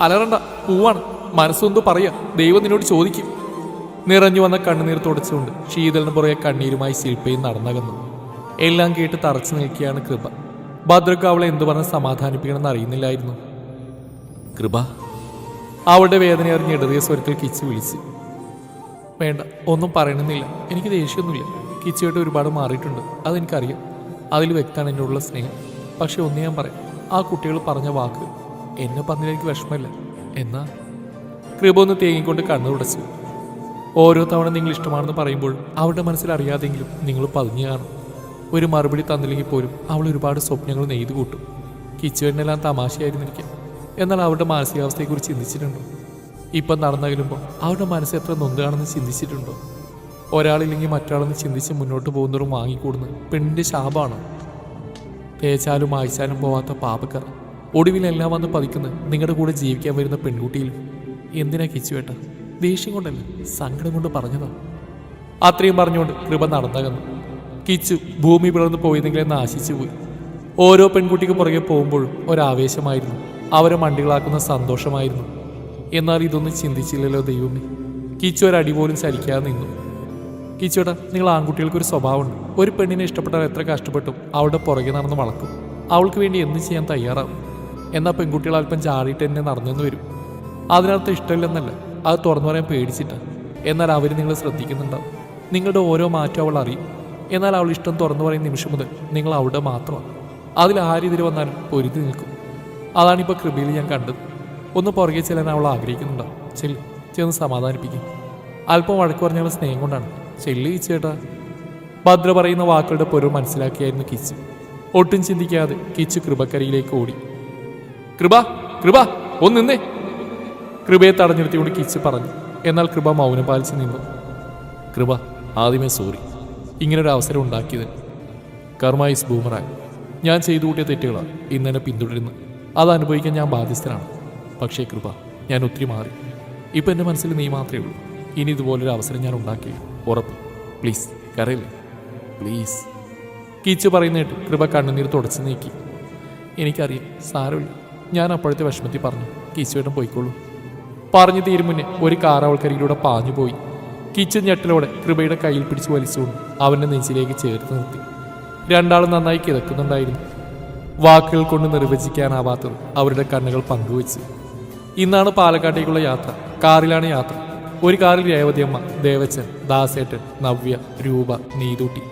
അലറണ്ട, പൂവാണ്. മനസ്സൊന്നും പറയാ, ദൈവം നിന്നോട് ചോദിക്കും. നിറഞ്ഞു വന്ന കണ്ണുനീർ തുടച്ചുകൊണ്ട് ശീതളിന് പുറകെ കണ്ണീരുമായി ശില്പയും നടന്നകന്നു. എല്ലാം കേട്ട് തറച്ചു നിൽക്കുകയാണ് കൃപ. ഭദ്രക്ക് അവളെ എന്തു പറഞ്ഞ് സമാധാനിപ്പിക്കണമെന്ന് അറിയുന്നില്ലായിരുന്നു. കൃപ, അവളുടെ വേദന അറിഞ്ഞ് ഇടറിയ സ്വരത്തിൽ കിച്ചു വിളിച്ചു. വേണ്ട, ഒന്നും പറയണമെന്നില്ല. എനിക്ക് ദേഷ്യമൊന്നുമില്ല. കിച്ചുവായിട്ട് ഒരുപാട് മാറിയിട്ടുണ്ട്, അതെനിക്കറിയാം. അതിൽ വ്യക്തമാണ് എന്നോടുള്ള സ്നേഹം. പക്ഷെ ഒന്ന് ഞാൻ പറയാം, ആ കുട്ടികൾ പറഞ്ഞ വാക്ക് എന്നെ പറഞ്ഞതിലേക്ക് വിഷമമില്ല. എന്നാ കൃപ ഒന്ന് തേങ്ങിക്കൊണ്ട് കണ്ണു തുടച്ചു. ഓരോ തവണ നിങ്ങൾ ഇഷ്ടമാണെന്ന് പറയുമ്പോൾ അവളുടെ മനസ്സിൽ അറിയാതെങ്കിലും നിങ്ങൾ പതിഞ്ഞു കാണും. ഒരു മറുപടി തന്നില്ലെങ്കിൽ പോലും അവൾ ഒരുപാട് സ്വപ്നങ്ങൾ നെയ്തു കൂട്ടും. കിച്ചുവിനെല്ലാം തമാശയായിരുന്നിരിക്കാം. എന്നാൽ അവളുടെ മാനസികാവസ്ഥയെക്കുറിച്ച് ചിന്തിച്ചിട്ടുണ്ടോ? ഇപ്പം നടന്നകലുമ്പോൾ അവരുടെ മനസ്സ് എത്ര നൊന്താണെന്ന് ചിന്തിച്ചിട്ടുണ്ടോ? ഒരാളില്ലെങ്കിൽ മറ്റൊരാളെന്ന് ചിന്തിച്ച് മുന്നോട്ട് പോകുന്നവരും വാങ്ങിക്കൂടുന്നത് പെണ്ണിൻ്റെ ശാപമാണ്. തേച്ചാലും ആയിച്ചാലും പോവാത്ത പാപക്കറ ഒടുവിലെല്ലാം വന്ന് പതിക്കുന്നത് നിങ്ങളുടെ കൂടെ ജീവിക്കാൻ വരുന്ന പെൺകുട്ടിയിലും. എന്തിനാ കിച്ചുവേട്ട? ദേഷ്യം കൊണ്ടല്ല, സങ്കടം കൊണ്ട് പറഞ്ഞതാ. അത്രയും പറഞ്ഞുകൊണ്ട് കൃപ നടന്നകന്നു. കിച്ചു ഭൂമി പിളർന്നു പോയതെങ്കിലെന്ന് ആശിച്ചു പോയി. ഓരോ പെൺകുട്ടിക്ക് പുറകെ പോകുമ്പോഴും ഒരാവേശമായിരുന്നു, അവരെ മണ്ടികളാക്കുന്ന സന്തോഷമായിരുന്നു. എന്നാൽ ഇതൊന്നും ചിന്തിച്ചില്ലല്ലോ ദൈവമേ. കിച്ചു ഒരടി പോലും ചലിക്കാതെ നിന്നു. കിച്ചുവേട്ടാ, നിങ്ങൾ ആൺകുട്ടികൾക്കൊരു സ്വഭാവമുണ്ട്. ഒരു പെണ്ണിനെ ഇഷ്ടപ്പെട്ടാൽ എത്ര കഷ്ടപ്പെട്ടും അവളുടെ പുറകെ നടന്ന് വളക്കും. അവൾക്ക് വേണ്ടി എന്ത് ചെയ്യാൻ തയ്യാറാവും. എന്നാൽ പെൺകുട്ടികൾ അല്പം ചാടിയിട്ട് തന്നെ നടന്നെന്ന് വരും. അതിനർത്ഥം ഇഷ്ടമില്ലെന്നല്ല, അത് തുറന്നു പറയാൻ പേടിച്ചിട്ടാണ്. എന്നാൽ അവർ നിങ്ങളെ ശ്രദ്ധിക്കുന്നുണ്ടാവും. നിങ്ങളുടെ ഓരോ മാറ്റവും അവൾ അറിയും. എന്നാൽ അവൾ ഇഷ്ടം തുറന്നു പറയുന്ന നിമിഷം മുതൽ നിങ്ങൾ അവളുടെ മാത്രമാണ്. അതിൽ ആരെതിരെ വന്നാലും പൊരുതി നിൽക്കും. അതാണിപ്പോൾ കൃപയിൽ ഞാൻ കണ്ടത്. ഒന്ന് പുറകെ ചെല്ലാൻ അവൾ ആഗ്രഹിക്കുന്നുണ്ടാവും. ചെന്ന് സമാധാനിപ്പിക്കും. അല്പം വഴക്ക് പറഞ്ഞാൽ സ്നേഹം കൊണ്ടാണ്. ചെല്ലി ചേട്ടാ. ഭദ്ര പറയുന്ന വാക്കുകളുടെ പൊരുൾ മനസ്സിലാക്കിയായിരുന്നു കിച്ചു. ഒട്ടും ചിന്തിക്കാതെ കിച്ചു കൃപക്കരിയിലേക്ക് ഓടി. കൃപ, കൃപ, ഒന്ന് നിന്നേ. കൃപയെ തടഞ്ഞെടുത്തിക്കൊണ്ട് കിച്ചു പറഞ്ഞു. എന്നാൽ കൃപ മൗനം പാലിച്ച് നിന്നു. കൃപ, ആദ്യമേ സോറി, ഇങ്ങനൊരു അവസരം ഉണ്ടാക്കിയത്. കർമ്മ ഈസ് ബൂമറാങ്. ഞാൻ ചെയ്തു കൂട്ടിയ തെറ്റുകളാണ് ഇന്നെന്നെ പിന്തുടരുന്നു. അത് അനുഭവിക്കാൻ ഞാൻ ബാധ്യസ്ഥനാണ്. പക്ഷേ കൃപ, ഞാൻ ഒത്തിരി മാറി. ഇപ്പം എൻ്റെ മനസ്സിൽ നീ മാത്രമേ ഉള്ളൂ. ഇനി ഇതുപോലൊരു അവസരം ഞാൻ ഉണ്ടാക്കി, ഉറപ്പ്. പ്ലീസ് കരയില്ലേ, പ്ലീസ്. കിച്ചു പറയുന്നേട്ട് കൃപ കണ്ണുനീർ തുടച്ച് നീക്കി. എനിക്കറിയാം, സാരമില്ല. ഞാൻ അപ്പോഴത്തെ വിഷമത്തിൽ പറഞ്ഞു. കിച്ചുവേട്ടൻ പോയിക്കോളൂ. പറഞ്ഞു തീരും മുന്നേ ഒരു കാർ അവൾക്കരികിലൂടെ പാഞ്ഞു പോയി. കിച്ചു ഞെട്ടലോടെ കൃപയുടെ കയ്യിൽ പിടിച്ച് വലിച്ചുകൊണ്ട് അവൻ്റെ നെഞ്ചിലേക്ക് ചേർത്ത് നിർത്തി. രണ്ടാളും നന്നായി കിതക്കുന്നുണ്ടായിരുന്നു. വാക്കുകൾ കൊണ്ട് നിർവചിക്കാനാവാത്തത് അവരുടെ കണ്ണുകൾ പങ്കുവെച്ചു. ഇന്നാണ് പാലക്കാട്ടേക്കുള്ള യാത്ര. കാറിലാണ് യാത്ര. ഒരു കാറിൽ രേവതിയമ്മ, ദേവച്ചൻ, ദാസേട്ടൻ, നവ്യ, രൂപ, നീതൂട്ടി.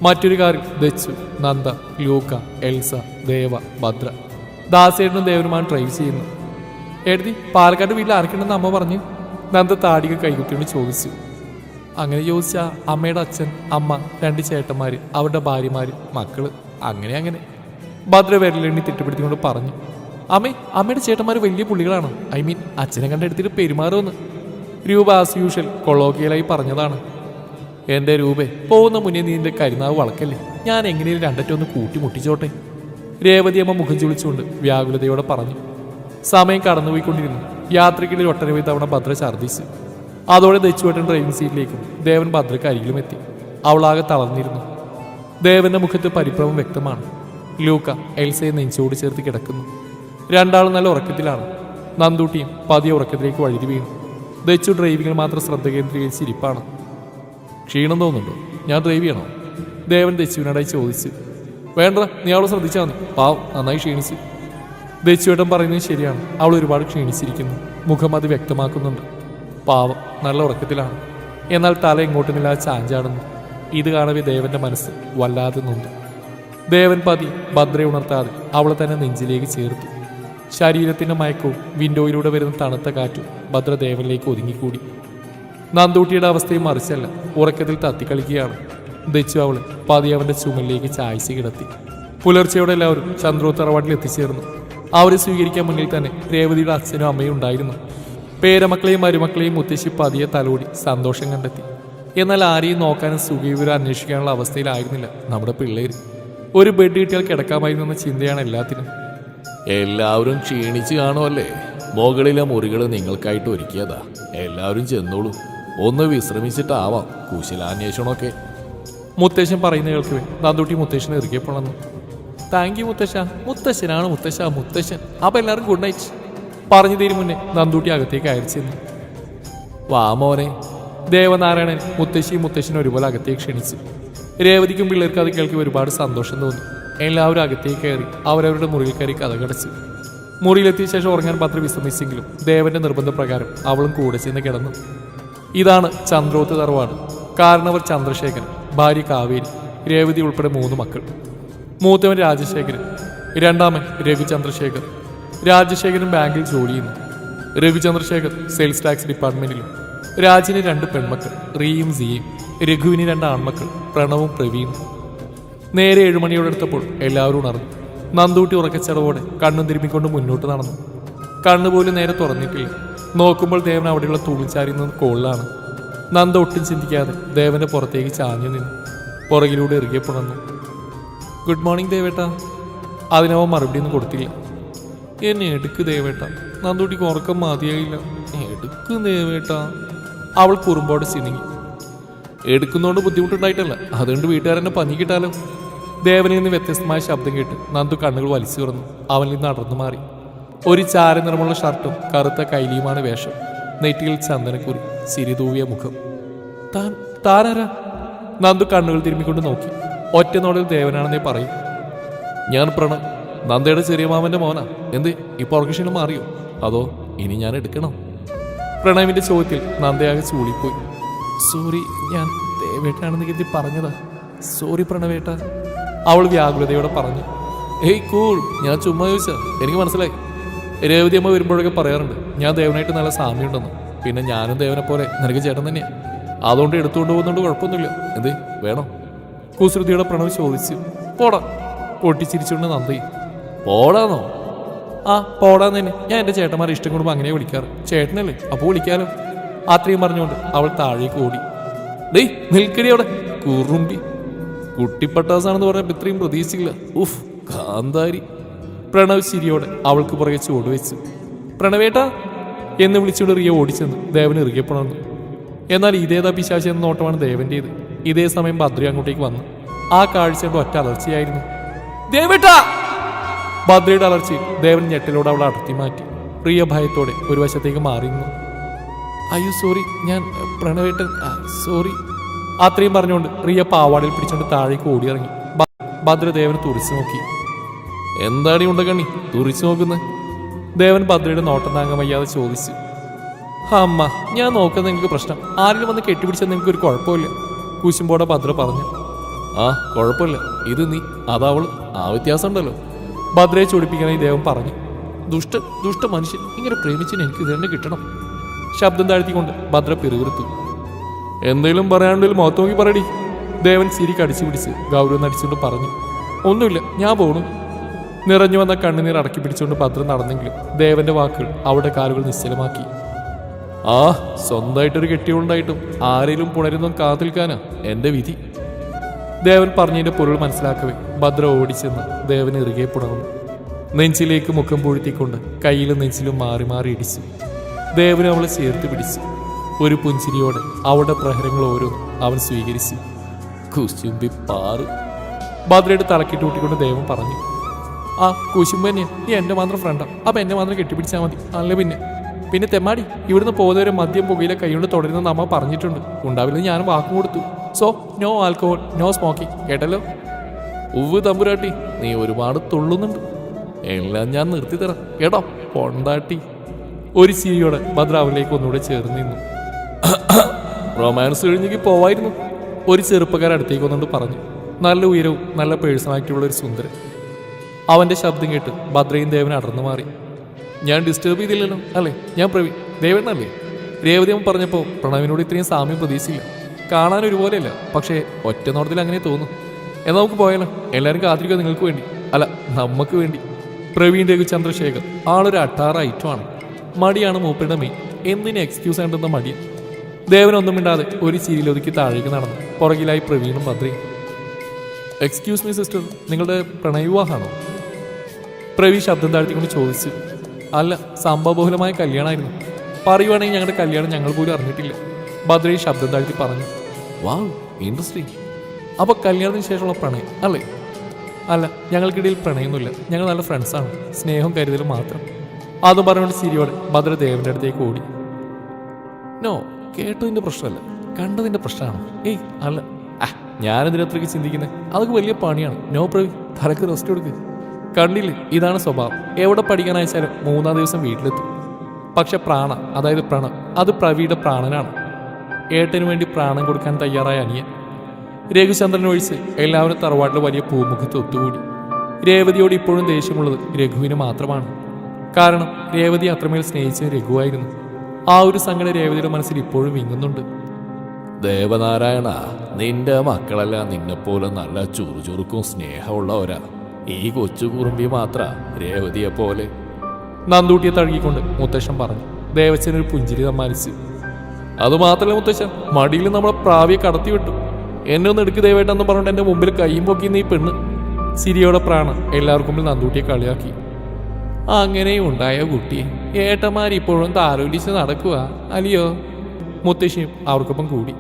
മറ്റൊരു കാറിൽ ദച്ചു, നന്ദ, ലൂക്ക, എൽസ, ദേവ, ഭദ്ര. ദാസേട്ടനും ദേവനുമാണ് ഡ്രൈവ് ചെയ്യുന്നു. എഴുതി പാലക്കാട് വീട്ടിൽ ആർക്കുണ്ടെന്ന് അമ്മ പറഞ്ഞു. നന്ദ താടിക കൈകുത്തിയോണ്ട് ചോദിച്ചു. അങ്ങനെ ചോദിച്ചാ അമ്മയുടെ അച്ഛൻ, അമ്മ, 2 ചേട്ടന്മാർ, അവരുടെ ഭാര്യമാർ, മക്കള്, അങ്ങനെ. ഭദ്ര വിരലെണ്ണി തിട്ടപ്പെടുത്തിക്കൊണ്ട് പറഞ്ഞു. അമ്മയുടെ ചേട്ടന്മാർ വലിയ പുള്ളികളാണ്. ഐ മീൻ അച്ഛനെ കണ്ടെടുത്തിട്ട് പെരുമാറുമെന്ന്. രൂപ ആസ് യൂഷ്വൽ കൊളോക്കിയലായി പറഞ്ഞതാണ്. എൻ്റെ രൂപേ, പോകുന്ന മുന്നേ നീ നിന്റെ കരിനാവ് വളക്കല്ലേ. ഞാൻ എങ്ങനെയും രണ്ടറ്റൊന്ന് കൂട്ടി മുട്ടിച്ചോട്ടെ. രേവതിയമ്മ മുഖം ചുളിച്ചുകൊണ്ട് വ്യാകുലതയോടെ പറഞ്ഞു. സമയം കടന്നുപോയിക്കൊണ്ടിരുന്നു. യാത്രക്കിടയിൽ ഒട്ടനവധി തവണ ഭദ്ര ഛർദ്ദിച്ചു. അതോടെ ദച്ചുവേട്ടൻ ഡ്രൈവിംഗ് സീറ്റിലേക്കും ദേവൻ ഭദ്രക്ക് അരികിലും എത്തി. അവളാകെ തളർന്നിരുന്നു. ദേവന്റെ മുഖത്ത് പരിഭ്രമം വ്യക്തമാണ്. ലൂക്ക എൽസയെ നെഞ്ചോട് ചേർത്ത് കിടക്കുന്നു. രണ്ടാളും നല്ല ഉറക്കത്തിലാണ്. നന്ദൂട്ടിയും പതിയെ ഉറക്കത്തിലേക്ക് വഴുതി വീണു. ദച്ചു ഡ്രൈവിങ്ങിൽ മാത്രം ശ്രദ്ധ കേന്ദ്രീകരിച്ച് ഇരിപ്പാണ്. ക്ഷീണം തോന്നുന്നുണ്ടോ? ഞാൻ ഡ്രൈവ് ചെയ്യണോ? ദേവൻ ദച്ചുവിനോടായി ചോദിച്ചു. വേണ്ട, നീ അവളെ ശ്രദ്ധിച്ചാൽ മതി. പാവം നന്നായി ക്ഷീണിച്ചു. ദച്ചുവേട്ടൻ പറയുന്നത് ശരിയാണ്. അവൾ ഒരുപാട് ക്ഷീണിച്ചിരിക്കുന്നു. മുഖം അത് വ്യക്തമാക്കുന്നുണ്ട്. പാവം നല്ല ഉറക്കത്തിലാണ്. എന്നാൽ തല എങ്ങോട്ടുമില്ലാതെ ചാഞ്ചാടുന്നു. ഇത് കാണവേ ദേവന്റെ മനസ്സ് വല്ലാതെ നൊന്തു. ദേവൻ പതി ഭദ്രയെ ഉണർത്താതെ അവളെ തന്നെ നെഞ്ചിലേക്ക് ചേർത്തു. ശരീരത്തിന്റെ മയക്കവും വിൻഡോയിലൂടെ വരുന്ന തണുത്ത കാറ്റും ഭദ്ര ദേവനിലേക്ക് ഒതുങ്ങിക്കൂടി. നന്ദൂട്ടിയുടെ അവസ്ഥയും മറിച്ചല്ല, ഉറക്കത്തിൽ തത്തിക്കളിക്കുകയാണ്. ദച്ചു അവള് പതി അവന്റെ ചുമലിലേക്ക് ചായ്ച്ച് കിടത്തി. പുലർച്ചയോടെ എല്ലാവരും ചന്ദ്രോ തറവാട്ടിൽ എത്തിച്ചേർന്നു. അവരെ സ്വീകരിക്കാൻ മുന്നിൽ തന്നെ രേവതിയുടെ അച്ഛനും അമ്മയും ഉണ്ടായിരുന്നു. പേരമക്കളെയും മരുമക്കളെയും മുത്തശ്ശി പതിയെ തലോടി സന്തോഷം കണ്ടെത്തി. എന്നാൽ ആരെയും നോക്കാനും സുഖവിവരം അന്വേഷിക്കാനുള്ള അവസ്ഥയിലായിരുന്നില്ല നമ്മുടെ പിള്ളേർ. ഒരു ബെഡ് കിട്ടിയാൽ കിടക്കാമായിരുന്നു എന്ന ചിന്തയാണ് എല്ലാത്തിനും. എല്ലാവരും ക്ഷീണിച്ച് കാണുമല്ലേ? മുകളിലെ മുറികൾ നിങ്ങൾക്കായിട്ട് ഒരുക്കിയതാ. എല്ലാവരും ചെന്നോളൂ. ഒന്ന് വിശ്രമിച്ചിട്ടാവാം കുശലാന്വേഷണമൊക്കെ. മുത്തശ്ശൻ പറയുന്ന കേൾക്കുവേ നന്ദൂട്ടി മുത്തശ്ശനെ ഇറുകെ പോണെന്നു. താങ്ക് യു മുത്തശ്ശ. മുത്തശ്ശനാണ് മുത്തശ്ശൻ. അപ്പം എല്ലാവരും ഗുഡ് നൈറ്റ്. പറഞ്ഞു തീരും മുന്നേ നന്ദൂട്ടി അകത്തേക്ക് അയച്ചെന്നു. വാ മോനെ. ദേവനാരായണൻ മുത്തശ്ശിയും മുത്തശ്ശനും ഒരുപോലെ അകത്തേക്ക് ക്ഷണിച്ചു. രേവതിക്കും പിള്ളേർക്ക് അത് കേൾക്കി ഒരുപാട് സന്തോഷം തോന്നി. എല്ലാവരും അകത്തേക്ക് കയറി അവരവരുടെ മുറിയിൽ കയറി കഥകടച്ചു. മുറിയിലെത്തിയ ശേഷം ഉറങ്ങാൻ ഭദ്ര വിസമ്മതിച്ചെങ്കിലും ദേവന്റെ നിർബന്ധപ്രകാരം അവളും കൂടെ ചെന്ന് കിടന്നു. ഇതാണ് ചന്ദ്രോത്ത് തറവാട്. കാരണവർ ചന്ദ്രശേഖരൻ, ഭാര്യ കാവേരി, രേവതി ഉൾപ്പെടെ 3 മക്കൾ. മൂത്തവൻ രാജശേഖരൻ, രണ്ടാമൻ രഘുചന്ദ്രശേഖർ. രാജശേഖരൻ ബാങ്കിൽ ജോലി ചെയ്യുന്നു. രഘുചന്ദ്രശേഖർ സെയിൽസ് ടാക്സ് ഡിപ്പാർട്ട്മെന്റിലും. രാജിന് 2 പെൺമക്കൾ, റിയും സിയും. രഘുവിന് 2 ആൺമക്കൾ, പ്രണവും പ്രവീണും. നേരെ 7 മണിയോടെടുത്തപ്പോൾ എല്ലാവരും ഉണർന്നു. നന്ദൂട്ടി ഉറക്കച്ചടവോടെ കണ്ണും തിരുമ്മിക്കൊണ്ട് മുന്നോട്ട് നടന്നു. കണ്ണുപോലും നേരെ തുറന്നിട്ടില്ല. നോക്കുമ്പോൾ ദേവൻ അവിടെയുള്ള തൂണിച്ചാരി നിന്ന് കോളിലാണ്. നന്ദ ഒട്ടും ചിന്തിക്കാതെ ദേവന്റെ പുറത്തേക്ക് ചാഞ്ഞു നിന്നു. പുറകിലൂടെ ഇറുകെ പുണർന്നു. Good morning ദേവേട്ട. അതിനവ മറുപടിയൊന്നും കൊടുത്തില്ല. എന്നെ എടുക്ക് ദേവേട്ട, നന്ദൂട്ടിക്ക് ഉറക്കം മതിയായില്ല. എടുക്ക് ദേവേട്ട. അവൾ കുറുമ്പോടെ ചിനുങ്ങി. എടുക്കുന്നതുകൊണ്ട് ബുദ്ധിമുട്ടുണ്ടായിട്ടല്ല, അതുകൊണ്ട് വീട്ടുകാരെന്നെ പഞ്ഞി കിട്ടാലോ. ദേവനിൽ നിന്ന് വ്യത്യസ്തമായ ശബ്ദം കേട്ട് നന്ദു കണ്ണുകൾ വലിച്ചു തുറന്നു. അവനിൽ നിന്ന് അടർന്നു മാറി. ഒരു ചാര നിറമുള്ള ഷർട്ടും കറുത്ത കൈലിയുമാണ് വേഷം. നെറ്റിയിൽ ചന്ദനക്കുറി, സിരിതൂവിയ മുഖം. താനാരാ? നന്ദു കണ്ണുകൾ തിരുമ്മിക്കൊണ്ട് നോക്കി. ഒറ്റ നോടിൽ ദേവനാണെന്നേ പറയും. ഞാൻ പ്രണവ്, നന്ദയുടെ ചെറിയ മാമന്റെ മോനാ. എന്ത് ഇപ്പോൾ ഓർക്കഷനും മാറിയോ, അതോ ഇനി ഞാൻ എടുക്കണോ? പ്രണവിന്റെ ചോദ്യത്തിൽ നന്ദയാകെ ചൂളിപ്പോയി. സോറി, ഞാൻ ദേവേട്ടാണെന്ന് കരുതി പറഞ്ഞതാ. സോറി പ്രണവേട്ട, അവൾ വ്യാകുലതയോടെ പറഞ്ഞു. ഏയ് കൂൾ, ഞാൻ ചുമ്മാ ചോദിച്ചാ, എനിക്ക് മനസ്സിലായി. രേവതി അമ്മ വരുമ്പോഴൊക്കെ പറയാറുണ്ട് ഞാൻ ദേവനായിട്ട് നല്ല സാമ്യമുണ്ടെന്ന്. പിന്നെ ഞാനും ദേവനെ പോലെ നിനക്ക് ചേട്ടൻ തന്നെയാ. അതുകൊണ്ട് എടുത്തുകൊണ്ട് പോകുന്നതുകൊണ്ട് കുഴപ്പമൊന്നുമില്ല. എന്ത് വേണോ? കുസൃതിയോടെ പ്രണവ് ചോദിച്ചു. പോടാ, പൊട്ടിച്ചിരിച്ചുകൊണ്ട് നന്ദി. പോടാന്നോ? ആ പോടാന്ന് തന്നെ. ഞാൻ എൻ്റെ ചേട്ടന്മാരെ ഇഷ്ടം കൂടുമ്പോൾ അങ്ങനെ വിളിക്കാറ്. ചേട്ടനല്ലേ, അപ്പോൾ വിളിക്കാലോ. അത്രയും പറഞ്ഞുകൊണ്ട് അവൾ താഴേക്ക് ഓടി. ഡേയ് നിൽക്കടി അവിടെ, കുറുമ്പി. കുട്ടിപ്പട്ടാസാണെന്ന് പറഞ്ഞപ്പോൾ ഇത്രയും പ്രതീക്ഷിച്ചില്ല. ഉഫ്, കാന്താരി. പ്രണവ് ചിരിയോടെ അവൾക്ക് പുറകെ ചുവടുവെച്ചു. പ്രണവേട്ടാ എന്ന് വിളിച്ചുകൊണ്ട് റിയ ഓടിച്ചെന്ന് ദേവന് ഇറുകെ പുണർന്നു. എന്നാൽ ഇതേതാ പിശാചി എന്ന നോട്ടമാണ് ദേവന്റേത്. ഇതേ സമയം ഭദ്ര അങ്ങോട്ടേക്ക് വന്നു. ആ കാഴ്ചയുടെ ഒറ്റ അലർച്ചയായിരുന്നു. ദേവേട്ടാ! ഭദ്രയുടെ അലർച്ചയിൽ ദേവൻ ഞെട്ടലോടെ അവളെ അടർത്തി മാറ്റി. റിയ ഭയത്തോടെ ഒരു വശത്തേക്ക് മാറിയിരുന്നു. അയ്യോ സോറി, ഞാൻ പ്രണവേട്ടൻ, സോറി. അത്രയും പറഞ്ഞുകൊണ്ട് റിയ പാവാടിൽ പിടിച്ചുകൊണ്ട് താഴേക്ക് ഓടിയിറങ്ങി. ഭദ്ര ദേവന് തുറിച്ചു നോക്കി. എന്താടി ഉണ്ടകണ്ണി തുറിച്ചു നോക്കുന്നത്? ദേവൻ ഭദ്രയുടെ നോട്ടം താങ്ങാൻ വയ്യാതെ ചോദിച്ചു. അമ്മ, ഞാൻ നോക്കുന്നത് നിങ്ങൾക്ക് പ്രശ്നം. ആരെങ്കിലും വന്ന് കെട്ടിപ്പിടിച്ചാൽ നിങ്ങൾക്ക് ഒരു കുഴപ്പമില്ല. കുശുമ്പോടെ ഭദ്ര പറഞ്ഞു. ആ കുഴപ്പമില്ല, ഇത് നീ അതവള്, ആ വ്യത്യാസം ഉണ്ടല്ലോ. ഭദ്രയെ ചൊടിപ്പിക്കാനായി ദേവൻ പറഞ്ഞു. ദുഷ്ട മനുഷ്യൻ, ഇങ്ങനെ പ്രേമിച്ചിന് എനിക്ക് ഇത് തന്നെ കിട്ടണം. ശബ്ദം താഴ്ത്തിക്കൊണ്ട് ഭദ്ര പിറുവിറുത്തു. എന്തെങ്കിലും പറയാണ്ടെങ്കിലും മുഖത്ത് നോക്കി പറയടി. ദേവൻ ചിരി കടിച്ചു പിടിച്ച് ഗൗരവം നടിച്ചുകൊണ്ട് പറഞ്ഞു. ഒന്നുമില്ല, ഞാൻ പോണു. നിറഞ്ഞു വന്ന കണ്ണുനീർ അടക്കി പിടിച്ചുകൊണ്ട് ഭദ്ര നടന്നെങ്കിലും ദേവന്റെ വാക്കുകൾ അവിടെ കാലുകൾ നിശ്ചലമാക്കി. ആ സ്വന്തമായിട്ടൊരു കെട്ടിയുണ്ടായിട്ടും ആരെങ്കിലും പുണരുന്നും കാത്തിൽക്കാനാ എന്റെ വിധി. ദേവൻ പറഞ്ഞതിന്റെ പൊരുൾ മനസ്സിലാക്കവേ ഭദ്ര ഓടിച്ചെന്ന് ദേവന് ഇറുകെ പുണർന്നു. നെഞ്ചിലേക്ക് മുഖം പൂഴ്ത്തിക്കൊണ്ട് കയ്യിലും നെഞ്ചിലും മാറി മാറി ഇടിച്ചു. ദേവന് അവളെ ചേർത്ത് പിടിച്ചു. ഒരു പുഞ്ചിരിയോടെ അവളുടെ പ്രഹരങ്ങൾ ഓരോന്നും അവൻ സ്വീകരിച്ചു. കുശുമ്പി പാറു. ഭദ്രയുടെ തലക്കിട്ട് കൂട്ടിക്കൊണ്ട് ദേവൻ പറഞ്ഞു. ആ കുശുമ്പ് തന്നെയാ, നീ എന്റെ മാത്രം ഫ്രണ്ടാ. അപ്പൊ എന്നെ മാത്രം കെട്ടിപ്പിടിച്ചാൽ മതി. അല്ല പിന്നെ തെമ്മാടി, ഇവിടുന്ന് പോകുന്നവരെ മദ്യം പുകയിലെ കൈകൊണ്ട് തുടരുന്ന അമ്മ പറഞ്ഞിട്ടുണ്ട്. ഉണ്ടാവില്ലെന്ന് ഞാനും വാക്കും കൊടുത്തു. So no alcohol, no smoking, കേട്ടല്ലോ? ഉവ്വ് തമ്പുരാട്ടി, നീ ഒരുപാട് തുള്ളുന്നുണ്ട്. എല്ലാം ഞാൻ നിർത്തി തരാം കേട്ടോ പൊണ്ടാട്ടി. ഒരു ചിരിയോടെ ഭദ്ര അവനിലേക്ക് ഒന്നുകൂടെ ചേർന്ന് നിന്നു. റൊമാൻസ് കഴിഞ്ഞെങ്കിൽ പോവായിരുന്നു. ഒരു ചെറുപ്പക്കാരൻ അടുത്തേക്ക് വന്നുകൊണ്ട് പറഞ്ഞു. നല്ല ഉയരവും നല്ല പേഴ്സണാലിറ്റിയുള്ള ഒരു സുന്ദരൻ. അവന്റെ ശബ്ദം കേട്ട് ഭദ്രയും ദേവൻ അടർന്നു മാറി. ഞാൻ ഡിസ്റ്റർബ് ചെയ്തില്ലല്ലോ അല്ലേ? ഞാൻ പ്രവീൺ, ദേവനല്ലേ? രേവതിയമ്മ പറഞ്ഞപ്പോൾ പ്രണവിനോട് ഇത്രയും സാമ്യം പ്രതീക്ഷിച്ചില്ല. കാണാൻ ഒരുപോലെയല്ല, പക്ഷേ ഒറ്റ നോട്ടത്തിൽ അങ്ങനെ തോന്നും. എന്നാൽ നമുക്ക് പോയാലോ? എല്ലാവരും കാത്തിരിക്കുക നിങ്ങൾക്ക് വേണ്ടി, അല്ല നമുക്ക് വേണ്ടി. പ്രവീൺ രഘുചന്ദ്രശേഖർ ആളൊരു അട്ടാറ ഐറ്റമാണ്. മടിയാണ് മൂപ്പരുടെ മെയിൻ. എന്തിന് എക്സ്ക്യൂസ് ആണ്ടെന്ന മടിയാണ്. ദേവനൊന്നും മിണ്ടാതെ ഒരു ചിരിയിലൊതുക്കി താഴേക്ക് നടന്നു. പുറകിലായി പ്രവീണും ഭദ്രയും. എക്സ്ക്യൂസ് മീ സിസ്റ്റർ, നിങ്ങളുടെ പ്രണയവിവാഹമാണോ? പ്രവീൺ ശബ്ദം താഴ്ത്തിക്കൊണ്ട് ചോദിച്ചു. അല്ല, സംഭവബഹുലമായ കല്യാണമായിരുന്നു. പറയുവാണെങ്കിൽ ഞങ്ങളുടെ കല്യാണം ഞങ്ങൾ പോലും അറിഞ്ഞിട്ടില്ല. ഭദ്രയും ശബ്ദം താഴ്ത്തി പറഞ്ഞു. വാവ്, ഇൻട്രസ്റ്റിംഗ്. അപ്പോൾ കല്യാണത്തിന് ശേഷമുള്ള പ്രണയം അല്ലേ? അല്ല, ഞങ്ങൾക്കിടയിൽ പ്രണയമൊന്നുമില്ല. ഞങ്ങൾ നല്ല ഫ്രണ്ട്സാണ്. സ്നേഹവും കരുതലും മാത്രം. അതും പറഞ്ഞുകൊണ്ട് ചിരിയോടെ ഭദ്ര ദേവന്റെ അടുത്തേക്ക് ഓടി. നോ, കേട്ടതിന്റെ പ്രശ്നമല്ല, കണ്ടതിന്റെ പ്രശ്നമാണ്. ഏയ് അല്ല, ഞാനെന്തിനത്രയ്ക്ക് ചിന്തിക്കുന്നത്? അതൊക്കെ വലിയ പണിയാണ്. നോ പ്രവി, തലക്ക് റെസ്റ്റ് കൊടുക്ക്. കണ്ടില്ലേ, ഇതാണ് സ്വഭാവം. എവിടെ പഠിക്കാൻ അയച്ചാലും 3-ാം ദിവസം വീട്ടിലെത്തും. പക്ഷെ പ്രാണ, അതായത് പ്രണം, അത് പ്രവിയുടെ പ്രാണനാണ്. ഏട്ടന് വേണ്ടി പ്രാണൻ കൊടുക്കാൻ തയ്യാറായ അനിയൻ. രഘുചന്ദ്രൻ ഒഴിച്ച് എല്ലാവരും തറവാട്ടിൽ വലിയ പൂമുഖത്ത് ഒത്തുകൂടി. രേവതിയോട് ഇപ്പോഴും ദേഷ്യമുള്ളത് രഘുവിന് മാത്രമാണ്. കാരണം രേവതി അത്രമേൽ സ്നേഹിച്ച രഘുവായിരുന്നു. ആ ഒരു സങ്കടം രേവതിയുടെ മനസ്സിൽ ഇപ്പോഴും വിങ്ങുന്നുണ്ട്. ദേവനാരായണ, നിന്റെ മക്കളെല്ലാം നിന്നെപ്പോലെ നല്ല ചുറുചുറുക്കും സ്നേഹമുള്ളവരാ. ഈ കൊച്ചു കുറുമ്പി മാത്ര രേവതിയെ പോലെ. നന്ദൂട്ടിയെ തഴുകിക്കൊണ്ട് മുത്തശ്ശൻ പറഞ്ഞു. ദേവച്ചനൊരു പുഞ്ചിരി സമ്മാനിച്ചു. അതുമാത്രമല്ല മുത്തശ്ശൻ, മടിയിൽ നമ്മളെ പ്രാവിയെ കടത്തി വിട്ടു. എന്നെ ഒന്ന് എടുക്ക് ദേവേട്ടെന്ന് പറഞ്ഞിട്ട് എന്റെ മുമ്പിൽ കയ്യും പൊക്കിന്ന് ഈ പെണ്ണ്. ചിരിയോടെ പ്രാണ എല്ലാവർക്കും മുമ്പിൽ നന്ദൂട്ടിയെ കളിയാക്കി. അങ്ങനെയും ഉണ്ടായ കുട്ടി, ഏട്ടന്മാരിപ്പോഴും താലോലിച്ച് നടക്കുക അല്ലയോ? മുത്തശ്ശിയും അവർക്കൊപ്പം കൂടി.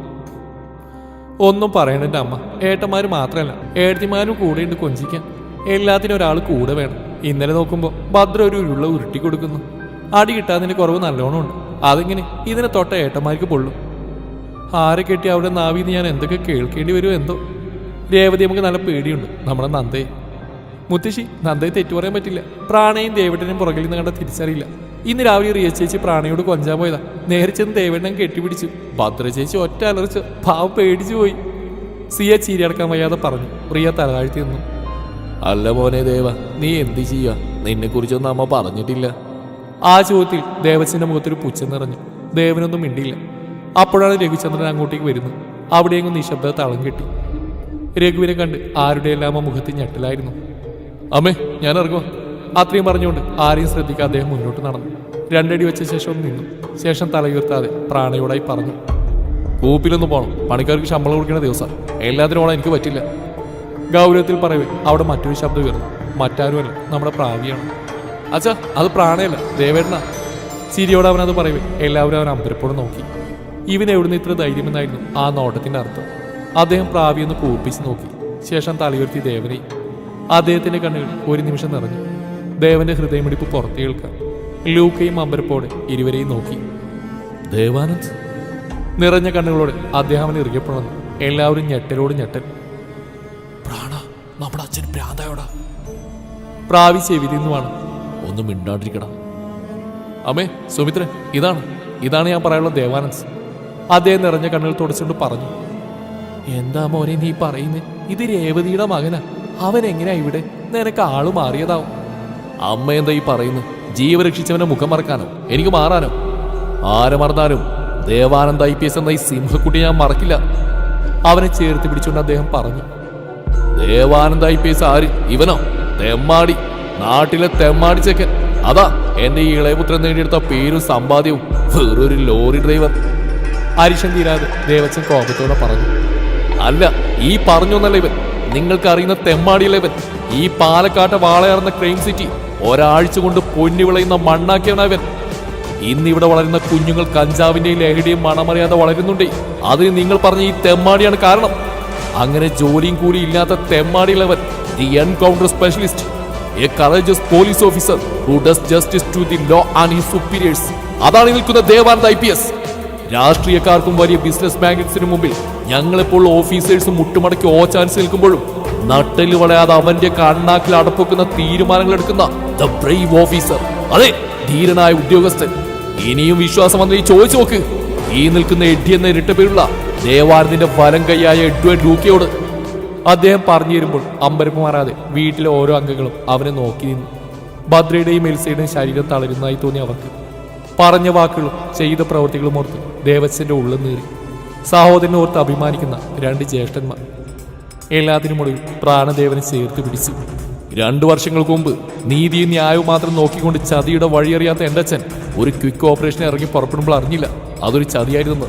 ഒന്നും പറയണ അമ്മ, ഏട്ടന്മാർ മാത്രമല്ല ഏട്ടത്തിമാരും കൂടെയുണ്ട് കൊഞ്ചിക്കാൻ. എല്ലാത്തിനും ഒരാൾ കൂടെ വേണം. ഇന്നലെ നോക്കുമ്പോൾ ഭദ്ര ഒരു ഉരുള ഉരുട്ടി കൊടുക്കുന്നു. അടി കിട്ടാതിന്റെ കുറവ് നല്ലോണം ഉണ്ട്. അതെങ്ങനെ ഇതിനെ തൊട്ട ഏട്ടന്മാർക്ക് പൊള്ളും. ആരെ കെട്ടി അവിടെ നാവിന്ന് ഞാൻ എന്തൊക്കെ കേൾക്കേണ്ടി വരുമോ എന്തോ. രേവതി നമുക്ക് നല്ല പേടിയുണ്ട്, നമ്മുടെ നന്ദയെ. മുത്തശ്ശി, നന്ദയെ തെറ്റു പറയാൻ പറ്റില്ല. പ്രാണയും ദേവേട്ടനെയും പുറകിൽ നിന്ന് കണ്ട തിരിച്ചറിയില്ല. ഇന്ന് രാവിലെ റിയ ചേച്ചി പ്രാണയോട് കൊഞ്ചാൻ പോയതാ. നേരെ ചെന്ന് ദേവേട്ടൻ കെട്ടിപ്പിടിച്ചു. ഭദ്ര ചേച്ചി ഒറ്റ അലർച്ച, പാവം പേടിച്ചു പോയി. സിയ ചീരിയടക്കാൻ വയ്യാതെ പറഞ്ഞു. റിയ തലതാഴ്ത്തി നിന്നു. അല്ല മോനെ ദേവ, നീ എന്ത് ചെയ്യാ? നിന്നെ കുറിച്ചൊന്നും അമ്മ പറഞ്ഞിട്ടില്ല. ആ ചോദ്യത്തിൽ ദേവച്ചന്റെ മുഖത്തൊരു പുച്ഛം നിറഞ്ഞു. ദേവനൊന്നും മിണ്ടിയില്ല. അപ്പോഴാണ് രഘുചന്ദ്രൻ അങ്ങോട്ടേക്ക് വരുന്നത്. അവിടെയെങ്കിലും നിശബ്ദത തളം കെട്ടി. രഘുവിനെ കണ്ട് ആരുടെയെല്ലാം ആ മുഖത്ത് ഞെട്ടലായിരുന്നു. അമ്മേ, ഞാൻ ഇറങ്ങുക. അത്രയും പറഞ്ഞുകൊണ്ട് ആരെയും ശ്രദ്ധിക്കാതെ അദ്ദേഹം മുന്നോട്ട് നടന്നു. 2 അടി വെച്ച ശേഷം നിന്നു. ശേഷം തലയുയർത്താതെ പ്രാണയോടായി പറഞ്ഞു. കൂപ്പിലൊന്ന് പോകണം. പണിക്കാർക്ക് ശമ്പളം കൊടുക്കുന്ന ദിവസം. എല്ലാത്തിനും ഓണം എനിക്ക് പറ്റില്ല. ഗൗരവത്തിൽ പറയവേ അവിടെ മറ്റൊരു ശബ്ദം ഉയർന്നു. മറ്റാരുമല്ല, നമ്മുടെ പ്രാവിയാണ്. അച്ഛാ, അത് പ്രാണയല്ല, ദേവേട്ടനാ. ചിരിയോടെ അവനത് പറയവേ എല്ലാവരും അവൻ അമ്പരപ്പോടെ നോക്കി. ഇവൻ എവിടുന്ന് ഇത്ര ധൈര്യമെന്നായിരുന്നു ആ നോട്ടത്തിന്റെ അർത്ഥം. അദ്ദേഹം പ്രാവിയൊന്ന് കൂപ്പിച്ച് നോക്കി. ശേഷം തലയുയർത്തി ദേവനെ. അദ്ദേഹത്തിന്റെ കണ്ണുകൾ ഒരു നിമിഷം നിറഞ്ഞു. ദേവന്റെ ഹൃദയമിടിപ്പ് പുറത്തു കേൾക്കാം. ലൂക്കയും അമ്പരപ്പോടെ ഇരുവരെയും നോക്കി. ദേവാനന്ദ് നിറഞ്ഞ കണ്ണുകളോടെ അദ്ദേഹം അവൻ ഇറുകപ്പെടുന്നു. എല്ലാവരും ഞെട്ടലോട് ഞെട്ടൽ. പ്രാണ, നമ്മുടെ അച്ഛൻ ഭ്രാന്തായോടാ. പ്രാവി ചെവി നിന്നുമാണ്. ഒന്നും മിണ്ടാണ്ടിരിക്കണം. അമ്മേ, സുമിത്രൻ, ഇതാണ് ഞാൻ പറയാനുള്ള ദേവാനന്ദ്. അദ്ദേഹം നിറഞ്ഞ കണ്ണുകൾ തുടച്ചുകൊണ്ട് പറഞ്ഞു. എന്താ മോനെ നീ പറയുന്നേ? ഇത് രേവതിയുടെ മകനാ. അവൻ എങ്ങനെയാ ഇവിടെ? നിനക്ക് ആള് മാറിയതാവും. അമ്മ എന്താ ഈ പറയുന്നു? ജീവ രക്ഷിച്ചവന്റെ മുഖം മറക്കാനോ? എനിക്ക് മാറാനോ? ആരെ മറന്നാലും ദേവാനന്ദ് IPS എന്ന ഈ സിംഹക്കുട്ടി ഞാൻ മറക്കില്ല. അവനെ ചേർത്ത് പിടിച്ചുകൊണ്ട് അദ്ദേഹം പറഞ്ഞു. ദേവാനന്ദ് IPS ആര്? ഇവനോ? തെമ്മാടി, നാട്ടിലെ തെമ്മാടി ചെക്കൻ. അതാ എന്റെ ഈ ഇളയപുത്രൻ നേടിയെടുത്ത പേരും സമ്പാദ്യവും. വേറൊരു ലോറി ഡ്രൈവർ. അരിശം തീരാതെ ദേവച്ചൻ കോപത്തോടെ പറഞ്ഞു. അല്ല, ഈ പറഞ്ഞൊന്നല്ല ഇവൻ. നിങ്ങൾക്ക് അറിയുന്ന തെമ്മാടിയല്ല ഇവൻ. ഈ പാലക്കാട്ടെ വാളയാർന്ന ക്രൈം സിറ്റി ഒരാഴ്ച കൊണ്ട് പൊന്നി വിളയുന്ന മണ്ണാക്കിയവനവൻ. ഇന്നിവിടെ വളരുന്ന കുഞ്ഞുങ്ങൾ കഞ്ചാവിന്റെയും ലഹരിയും മണമറിയാതെ വളരുന്നുണ്ടേ. അതിന് നിങ്ങൾ പറഞ്ഞ ഈ തെമ്മാടിയാണ് കാരണം. അങ്ങനെ ജോലിയും കൂടി ഇല്ലാത്ത തെമ്മാടിയുള്ളവൻ, the encounter specialist, a courageous police officer who does justice to the law and his superiors. അതാണ് നിൽക്കുന്ന ദേവാനന്ദ് IPS. രാഷ്ട്രീയക്കാർക്കും വലിയ ബിസിനസ് മാഗ്നറ്റ്സിന് മുമ്പിൽ ഞങ്ങളെപ്പോൾ ഓഫീസേഴ്സും മുട്ടുമടക്കി ഓച്ചാൻസ് നിൽക്കുമ്പോഴും നട്ടല് വളയാതെ അവന്റെ കണ്ണാക്കിൽ അടപ്പൊക്കുന്ന തീരുമാനങ്ങൾ എടുക്കുന്ന ദ ബ്രേവ് ഓഫീസർ. അതെ, ധീരനായ ഉദ്യോഗസ്ഥൻ. ഇനിയും വിശ്വാസം വന്ന് ചോദിച്ചു നോക്ക്. ഈ നിൽക്കുന്ന എഡ്ഡി എന്ന ഇരട്ട പേരുള്ള ദേവാനന്ദിന്റെ വലം കൈയായ എഡ്വേർഡ് ലൂക്കയോട്. അദ്ദേഹം പറഞ്ഞു തരുമ്പോൾ അമ്പരപ്പ് മാറാതെ വീട്ടിലെ ഓരോ അംഗങ്ങളും അവനെ നോക്കി നിന്നു. ഭദ്രയുടെയും എൽസയുടെയും ശരീരം തളരുന്നതായി തോന്നി അവർക്ക്. പറഞ്ഞ വാക്കുകളും ചെയ്ത പ്രവൃത്തികളും ഓർത്ത് ദേവസ്വന്റെ ഉള്ളിൽ നീറി. സഹോദരനെ ഓർത്ത് അഭിമാനിക്കുന്ന 2 ജ്യേഷ്ഠന്മാർ. എല്ലാത്തിനും ഒടുവിൽ പ്രാണദേവനെ ചേർത്ത് പിടിച്ചു. 2 വർഷങ്ങൾക്ക് മുമ്പ് നീതിയും ന്യായവും മാത്രം നോക്കിക്കൊണ്ട് ചതിയുടെ വഴിയറിയാത്ത എൻ്റെ അച്ഛൻ ഒരു ക്വിക്ക് ഓപ്പറേഷൻ ഇറങ്ങി പുറപ്പെടുമ്പോൾ അറിഞ്ഞില്ല അതൊരു ചതിയായിരുന്നു.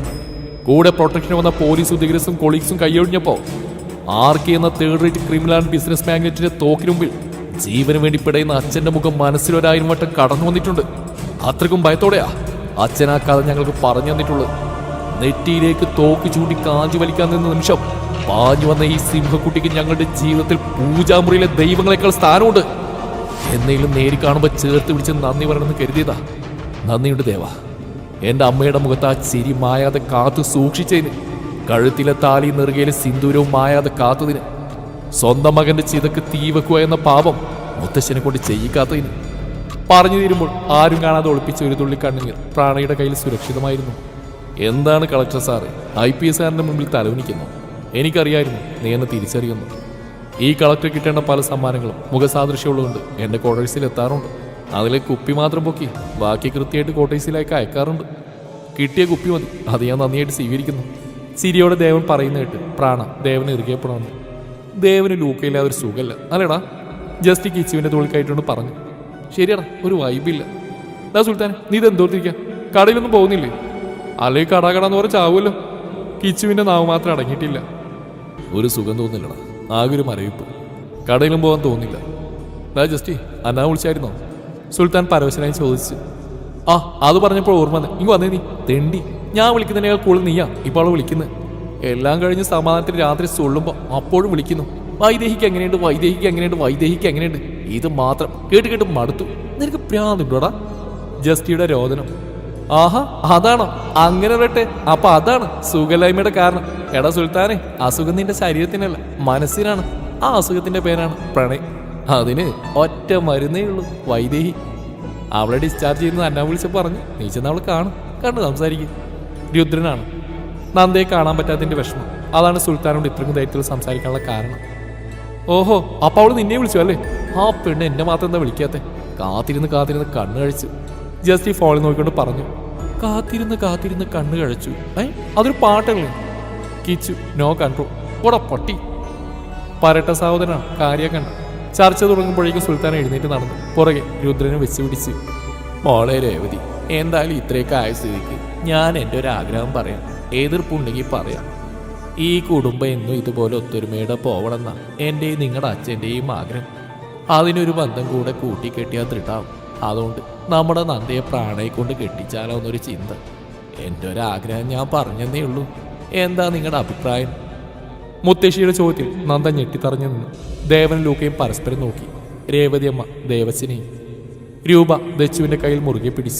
കൂടെ പ്രൊട്ടക്ഷന് വന്ന പോലീസ് ഉദ്യോഗസ്ഥരും കൊളീഗ്സും കൈയൊഴിഞ്ഞപ്പോ RK എന്ന 3rd rate criminal and business മാഗ്നറ്റിന്റെ തോക്കിന് മുമ്പിൽ ജീവന് വേണ്ടി പിടയുന്ന അച്ഛന്റെ മുഖം മനസ്സിലൊരായിരം വട്ടം കടന്നു വന്നിട്ടുണ്ട്. അത്രക്കും ഭയത്തോടെയാ അച്ഛൻ ആ കഥ ഞങ്ങൾക്ക് പറഞ്ഞു തന്നിട്ടുള്ളത്. നെറ്റിയിലേക്ക് തോക്ക് ചൂണ്ടി കാഞ്ചു വലിക്കാൻ നിന്ന നിമിഷം പാഞ്ഞു വന്ന ഈ സിംഹക്കുട്ടിക്ക് ഞങ്ങളുടെ ജീവിതത്തിൽ പൂജാമുറിയിലെ ദൈവങ്ങളെക്കാൾ സ്ഥാനമുണ്ട്. എന്നെങ്കിലും നേരി കാണുമ്പോൾ ചേർത്ത് പിടിച്ച് നന്ദി പറയണമെന്ന് കരുതിയതാ. നന്ദിയുണ്ട് ദേവ. എൻ്റെ അമ്മയുടെ മുഖത്ത് ആ ചിരി മായാതെ കാത്തു സൂക്ഷിച്ചതിന്, കഴുത്തിലെ താലി നെറുകയിലെ സിന്ദൂരവും മായാതെ കാത്തതിന്, സ്വന്തം മകന്റെ ചിതക്ക് തീ വെക്കുക എന്ന പാപം മുത്തശ്ശനെ കൊണ്ട് ചെയ്യിക്കാത്തതിന്. പറഞ്ഞു തീരുമ്പോൾ ആരും കാണാതെ ഒളിപ്പിച്ച ഒരു തുള്ളി കണ്ണുനീർ പ്രാണയുടെ കയ്യിൽ സുരക്ഷിതമായിരുന്നു. എന്താണ് കളക്ടർ സാറ് IPS സാറിന്റെ മുമ്പിൽ തലവനിക്കുന്നു? എനിക്കറിയായിരുന്നു നീ എന്നെ തിരിച്ചറിയുന്നു. ഈ കളക്ടർ കിട്ടേണ്ട പല സമ്മാനങ്ങളും മുഖസാദൃശ്യമുള്ളതുകൊണ്ട് എൻ്റെ ക്വാർട്ടേഴ്സിൽ എത്താറുണ്ട്. അതിലെ കുപ്പി മാത്രം പൊക്കി ബാക്കി കൃത്യമായിട്ട് ക്വാർട്ടേഴ്സിലേക്ക് അയക്കാറുണ്ട്. കിട്ടിയ കുപ്പി മതി, അത് ഞാൻ നന്ദിയായിട്ട് സ്വീകരിക്കുന്നു. ചിരിയോടെ ദേവൻ പറയുന്ന കേട്ട് പ്രാണ ദേവനെ ഇറുകിയപ്പെടണമെന്ന്. ദേവന് ലൂക്കയില്ലാതെ ഒരു സുഖമല്ല അല്ലേടാ? ജസ്റ്റ് കിച്ചുവിൻ്റെ തോളിൽ കയറ്റുകൊണ്ട് പറഞ്ഞു. ശരിയാടാ, ഒരു വൈബില്ല. സുൽത്താൻ, നീ ഇതെന്തോർത്തിരിക്കുക? കടയിലൊന്നും പോകുന്നില്ലേ? അല്ലെങ്കിൽ കടാന്ന് പറഞ്ഞ ചാവുമല്ലോ. കിച്ചുവിൻ്റെ നാവ് മാത്രം അടങ്ങിയിട്ടില്ല. ഒരു സുഖം തോന്നില്ലടാ, ആകെ ഒരു മരവിപ്പ്. കടയിലും പോകാൻ തോന്നില്ല. ജസ്റ്റ് അന്നാ വിളിച്ചായിരുന്നോ? സുൽത്താൻ പരവശനായി ചോദിച്ചു. ആ, അത് പറഞ്ഞപ്പോൾ ഓർമ്മ വന്നേ. ഇങ്ങ് വന്നേ നീ തെണ്ടി. ഞാൻ വിളിക്കുന്നതിനേക്കാൾ കൂടുതൽ നീയാ ഇപ്പോൾ അവൾ വിളിക്കുന്നത്. എല്ലാം കഴിഞ്ഞ് സമാധാനത്തിൽ രാത്രി സുള്ളുമ്പോൾ അപ്പോഴും വിളിക്കുന്നു. വൈദേഹിക്ക് എങ്ങനെയുണ്ട്, വൈദേഹിക്ക് എങ്ങനെയുണ്ട്, വൈദേഹിക്ക് എങ്ങനെയുണ്ട്. ഇത് മാത്രം കേട്ട് കേട്ട് മടുത്തു. നിനക്ക് പ്രാന്തുണ്ടോടാ? ജസ്റ്റിയുടെ രോദനം. ആഹാ, അതാണോ? അങ്ങനെ വരട്ടെ. അപ്പൊ അതാണ് സുഖലായ്മയുടെ കാരണം. എടാ സുൽത്താനെ, അസുഖം നിന്റെ ശരീരത്തിനല്ല, മനസ്സിനാണ്. ആ അസുഖത്തിന്റെ പേരാണ് പ്രണയം. അതിന് ഒറ്റ മരുന്നേ ഉള്ളൂ, വൈദേഹി. അവളെ ഡിസ്ചാർജ് ചെയ്യുന്നത് അന്ന വിളിച്ച് പറഞ്ഞു. നീ ചെന്ന് അവളെ കാണും, കണ്ടു സംസാരിക്കും. രുദ്രനാണ്. നന്ദയെ കാണാൻ പറ്റാത്തതിന്റെ വിഷമം. അതാണ് സുൽത്താനോട് ഇത്രയും ധൈര്യത്തിൽ സംസാരിക്കാനുള്ള കാരണം. ഓഹോ, അപ്പൊ അവള് നിന്നെ വിളിച്ചു അല്ലേ? ആ പെണ്ണ് എന്നെ മാത്രം എന്താ വിളിക്കാത്തെ? കാത്തിരുന്ന് കണ്ണു കഴിച്ചു. ജസ്റ്റ് ഈ ഫോണിൽ നോക്കിക്കൊണ്ട് പറഞ്ഞു. കാത്തിരുന്ന് കണ്ണു കഴിച്ചു. അതൊരു പാട്ടല്ലേ? Kichu no control. ഓടാ പട്ടി. പരട്ട സഹോദരനാണ്, കാര്യം കണ്ട. ചർച്ച തുടങ്ങുമ്പോഴേക്കും സുൽത്താൻ എഴുന്നേറ്റ് നടന്നു. പുറകെ രുദ്രനെ വെച്ച് പിടിച്ച്. മോളെ രേവതി, എന്തായാലും ഇത്രയൊക്കെ ആയ സ്ഥിതിക്ക് ഞാൻ എൻ്റെ ഒരു ആഗ്രഹം പറയാം. എതിർപ്പുണ്ടെങ്കിൽ പറയാം. ഈ കുടുംബം എന്നും ഇതുപോലെ ഒത്തൊരുമയുടെ പോവണമെന്നാണ് എൻ്റെയും നിങ്ങളുടെ അച്ഛൻ്റെയും ആഗ്രഹം. അതിനൊരു ബന്ധം കൂടെ കൂട്ടിക്കെട്ടിയാൽ ദൃഢാവും. അതുകൊണ്ട് നമ്മുടെ നന്ദയെ പ്രാണയെ കൊണ്ട് കെട്ടിച്ചാലോ എന്നൊരു ചിന്ത. എൻ്റെ ഒരു ആഗ്രഹം ഞാൻ പറഞ്ഞതേ ഉള്ളൂ. എന്താ നിങ്ങളുടെ അഭിപ്രായം? മുത്തശ്ശിയുടെ ചോദ്യത്തിൽ നന്ദ ഞെട്ടിത്തറഞ്ഞു നിന്നു. ദേവനും ലൂക്കയും പരസ്പരം നോക്കി. രേവതി അമ്മ ദേവച്ചനെയും. രൂപ ദച്ചുവിൻ്റെ കയ്യിൽ മുറുകെ പിടിച്ചു.